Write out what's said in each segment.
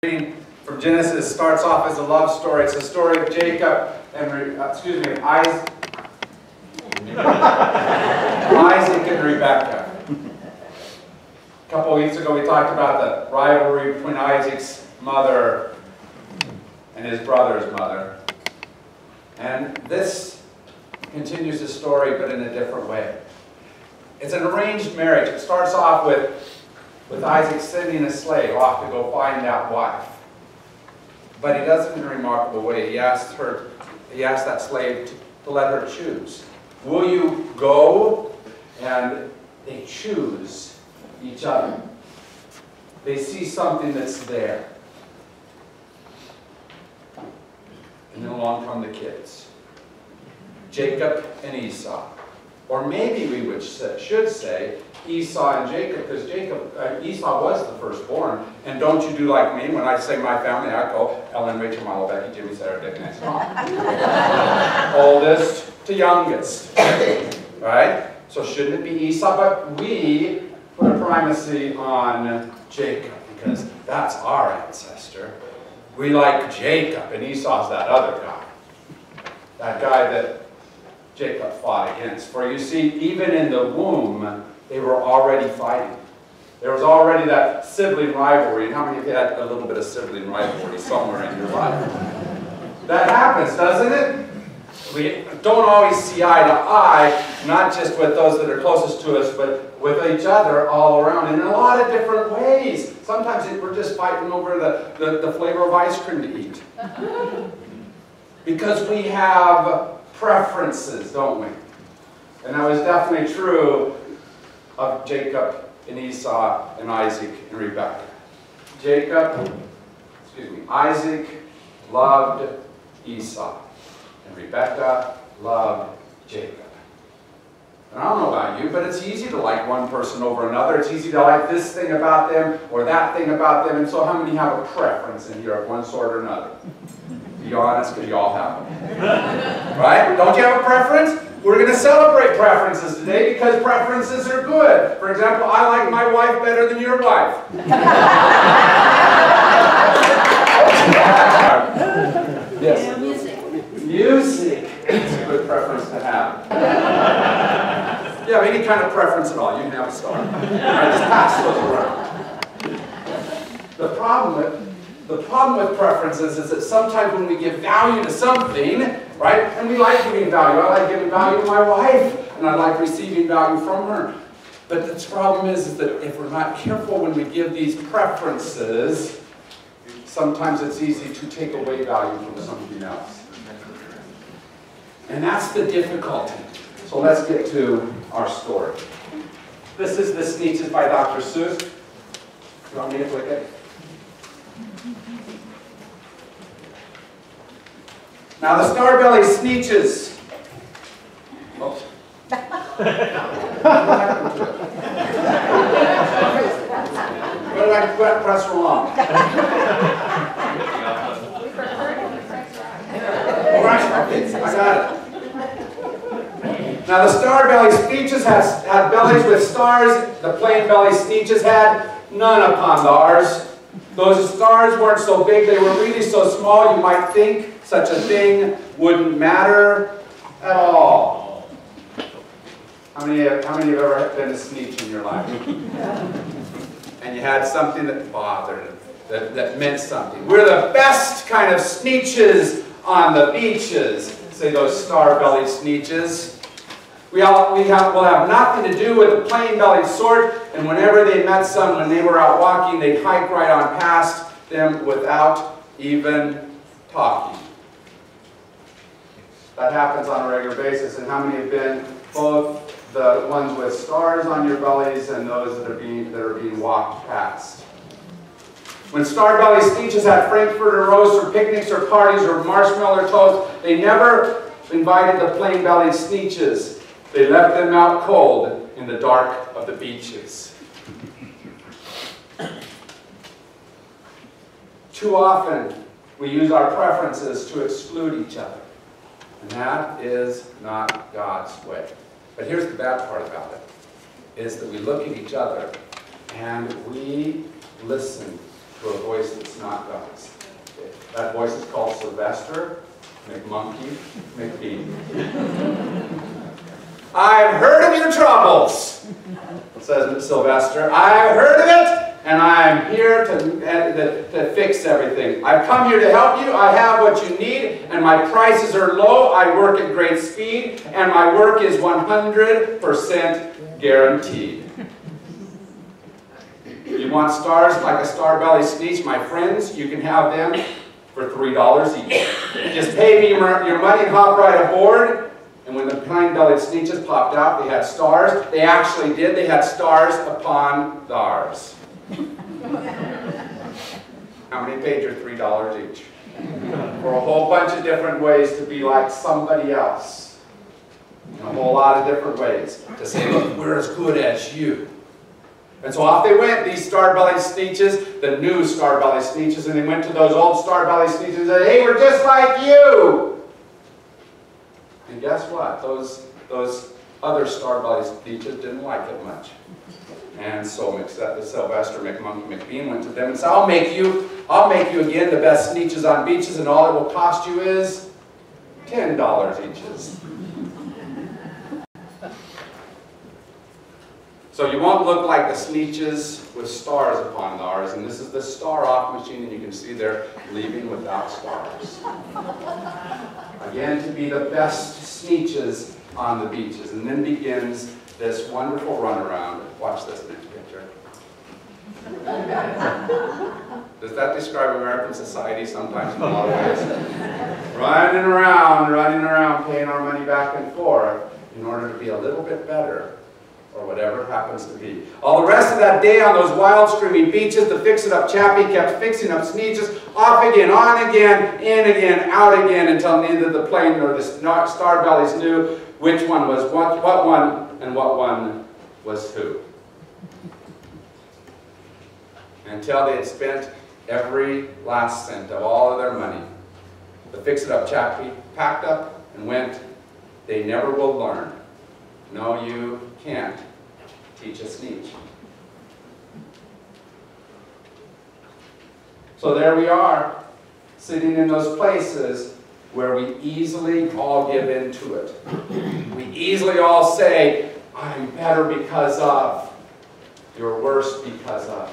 Reading from Genesis starts off as a love story. It's the story of Jacob and Isaac and Rebekah. A couple of weeks ago we talked about the rivalry between Isaac's mother and his brother's mother. And this continues the story, but in a different way. It's an arranged marriage. It starts off with Isaac sending a slave off to go find that wife. But he does it in a remarkable way. He asks that slave to let her choose. Will you go? And they choose each other. They see something that's there. And then along come the kids. Jacob and Esau. Or maybe we should say Esau and Jacob, because Esau was the firstborn. And don't you do like me, when I say my family, I go Ellen, Rachel, Milo, Becky, Jimmy, Sarah, Dick, Nancy, Mom. Oldest to youngest. Right? So shouldn't it be Esau? But we put a primacy on Jacob, because that's our ancestor. We like Jacob, and Esau's that other guy. That guy that Jacob fought against. For you see, even in the womb, they were already fighting. There was already that sibling rivalry. And how many of you had a little bit of sibling rivalry somewhere in your life? That happens, doesn't it? We don't always see eye to eye, not just with those that are closest to us, but with each other all around in a lot of different ways. Sometimes we're just fighting over the flavor of ice cream to eat. Because we have preferences, don't we? And that was definitely true of Jacob and Esau and Isaac and Rebekah. Isaac loved Esau, and Rebekah loved Jacob. And I don't know about you, but it's easy to like one person over another. It's easy to like this thing about them or that thing about them. And so how many have a preference in here of one sort or another? Be honest, because you all have them. Right? Don't you have a preference? We're going to celebrate preferences today because preferences are good. For example, I like my wife better than your wife. Yes. Yeah, music. Music. It's a good preference to have. Yeah, any kind of preference at all. You can have a star. All right, just pass those around. The problem with preferences is that sometimes when we give value to something, right, and we like giving value. I like giving value to my wife, and I like receiving value from her. But the problem is that if we're not careful when we give these preferences, sometimes it's easy to take away value from something else. And that's the difficulty. So let's get to our story. This is the Sneeches by Dr. Seuss. You want me to click it? Now the Starbelly Sneeches. Oops. What happened to it? What did I press wrong? Okay, I got it. Now the Starbelly Sneeches had bellies with stars. The plain belly Sneeches had none upon theirs. Those stars weren't so big, they were really so small you might think such a thing wouldn't matter at all. How many have ever been a Sneech in your life? And you had something that bothered, that meant something. We're the best kind of Sneeches on the beaches, say those star-bellied Sneeches. We'll have nothing to do with the plain-bellied sort, and whenever they met someone, when they were out walking, they'd hike right on past them without even talking. That happens on a regular basis, and how many have been both the ones with stars on your bellies and those that are being walked past? When Starbelly Sneeches had Frankfurter roasts or picnics or parties or marshmallow toast, they never invited the plain-bellied Sneeches. They left them out cold in the dark of the beaches. Too often, we use our preferences to exclude each other. And that is not God's way. But here's the bad part about it, is that we look at each other and we listen to a voice that's not God's. Okay. That voice is called Sylvester McMonkey McBean. I've heard of your troubles, says Sylvester. I've heard of it, and I'm here to fix everything. I've come here to help you. I have what you need, and my prices are low. I work at great speed, and my work is 100% guaranteed. You want stars like a star-belly Sneech, my friends? You can have them for $3 each. Just pay me your money and hop right aboard. And when the plain-bellied Sneeches popped out, they had stars. They actually did. They had stars upon theirs. How many paid your $3 each? For a whole bunch of different ways to be like somebody else. In a whole lot of different ways. To say, look, we're as good as you. And so off they went, these star-bellied Sneeches, the new star-bellied Sneeches, and they went to those old star-bellied Sneeches and said, hey, we're just like you! And guess what? Those other star-bellied Sneeches didn't like it much. And so Sylvester McMonkey McBean went to them and said, I'll make you again the best Sneeches on beaches, and all it will cost you is $10 each. So you won't look like the Sneeches with stars upon theirs, and this is the star-off machine, and you can see they're leaving without stars. Again, to be the best Sneeches on the beaches. And then begins this wonderful runaround. Watch this next picture. Does that describe American society sometimes in a lot of ways? Running around, paying our money back and forth in order to be a little bit better, or whatever it happens to be. All the rest of that day on those wild, screaming beaches, the fix-it-up chappie kept fixing up Sneeches, off again, on again, in again, out again, until neither the plane nor the star-bellies knew which one was what one, and what one was who. Until they had spent every last cent of all of their money. The fix-it-up chappie packed up and went. They never will learn. No, you can't teach a Sneech. So there we are, sitting in those places where we easily all give in to it. We easily all say, I'm better because of, you're worse because of.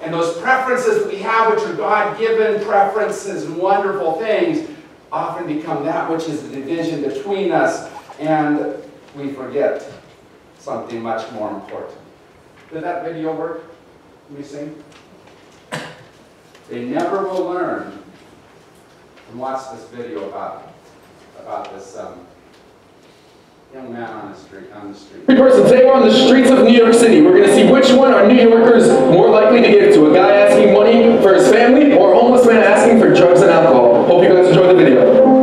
And those preferences that we have, which are God-given preferences and wonderful things, often become that which is the division between us, and we forget something much more important. Did that video work? Can we sing? They never will learn. And watch this video about this young man on the street. So today we're on the streets of New York City. We're going to see which one are New Yorkers more likely to give to. A guy asking money for his family, or a homeless man asking for drugs and alcohol. Hope you guys enjoy the video.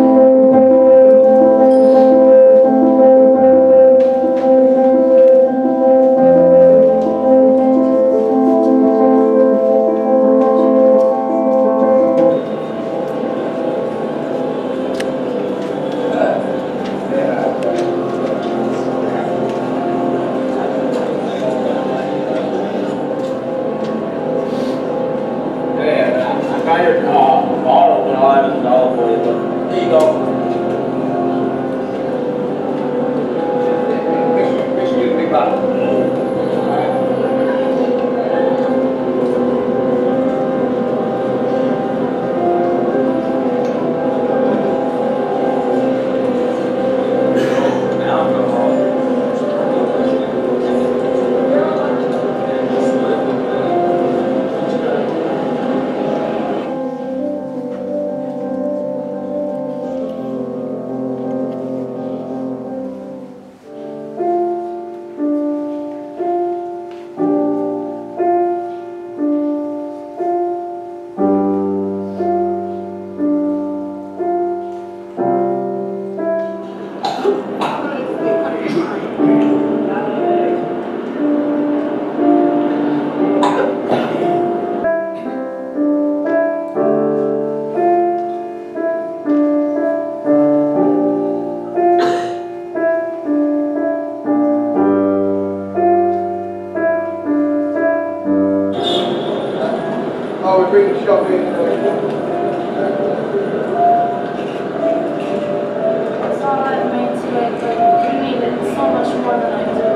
That's all I've made today, but you need it so much more than I do.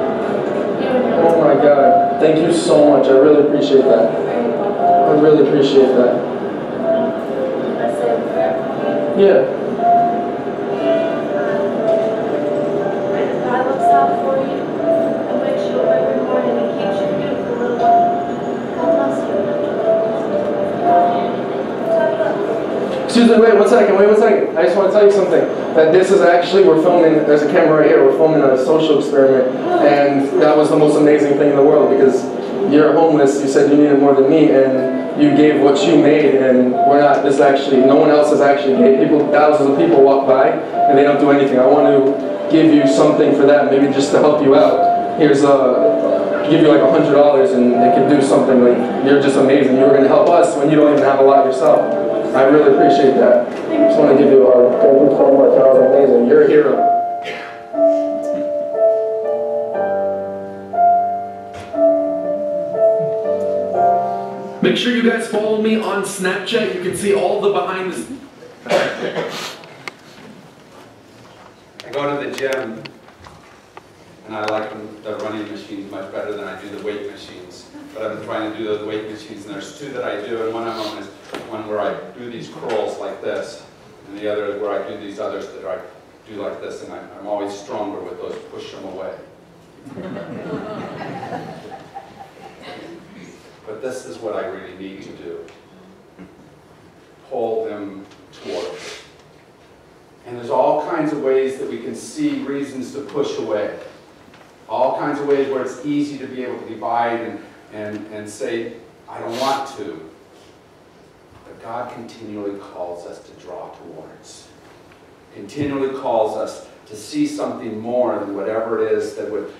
Oh my God. Thank you so much. I really appreciate that. I really appreciate that. Can I say a prayer? Yeah. God looks out for you and wakes you up every morning and keeps you beautiful little one. God bless you. Excuse me, wait one second. I just want to tell you something. That this is actually, we're filming, there's a camera right here, we're filming a social experiment. And that was the most amazing thing in the world because you're homeless, you said you needed more than me, and you gave what you made, and we're not, this actually, no one else has actually gave. People, thousands of people walk by, and they don't do anything. I want to give you something for that, maybe just to help you out. Here's give you like $100 and it could do something. Like, you're just amazing. You were going to help us when you don't even have a lot yourself. I really appreciate that. I just want to give you a hug. Thank you so much. That was amazing. You're a hero. Make sure you guys follow me on Snapchat. You can see all the behind the scenes. I go to the gym, and I like the running machines much better than I do the weight machines. But I've been trying to do those weight machines, and there's two that I do, and one of them is one where I do these curls like this, and the other is where I do these others that I do like this, and I'm always stronger with those, push them away. But this is what I really need to do. Pull them towards. And there's all kinds of ways that we can see reasons to push away. All kinds of ways where it's easy to be able to divide and say, I don't want to. But God continually calls us to draw towards. Continually calls us to see something more than whatever it is that would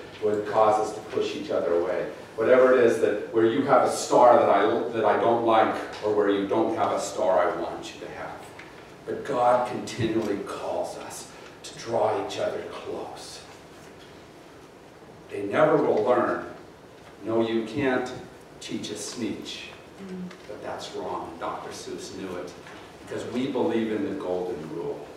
cause us to push each other away. Whatever it is that where you have a star that I don't like, or where you don't have a star I want you to have. But God continually calls us to draw each other close. They never will learn. No, you can't teach a Sneech. But that's wrong. Dr. Seuss knew it. Because we believe in the golden rule.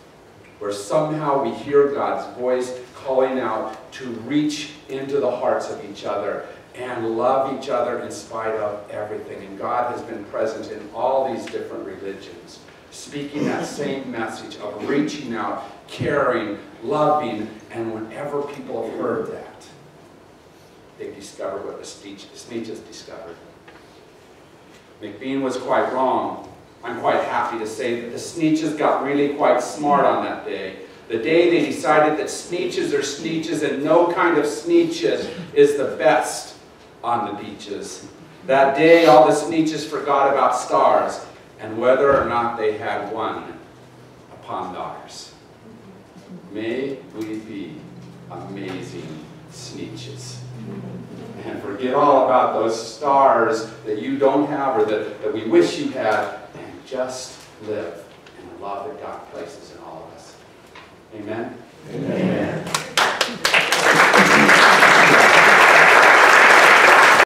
Where somehow we hear God's voice calling out to reach into the hearts of each other and love each other in spite of everything. And God has been present in all these different religions, speaking that same message of reaching out, caring, loving, and whenever people have heard that, they've discovered what the Sneeches discovered. McBean was quite wrong. I'm quite happy to say that the Sneeches got really quite smart on that day. The day they decided that Sneeches are Sneeches and no kind of Sneeches is the best on the beaches. That day all the Sneeches forgot about stars and whether or not they had won upon theirs. May we be amazing Sneeches. And forget all about those stars that you don't have or that we wish you had, and just live in the love that God places in all of us. Amen? Amen.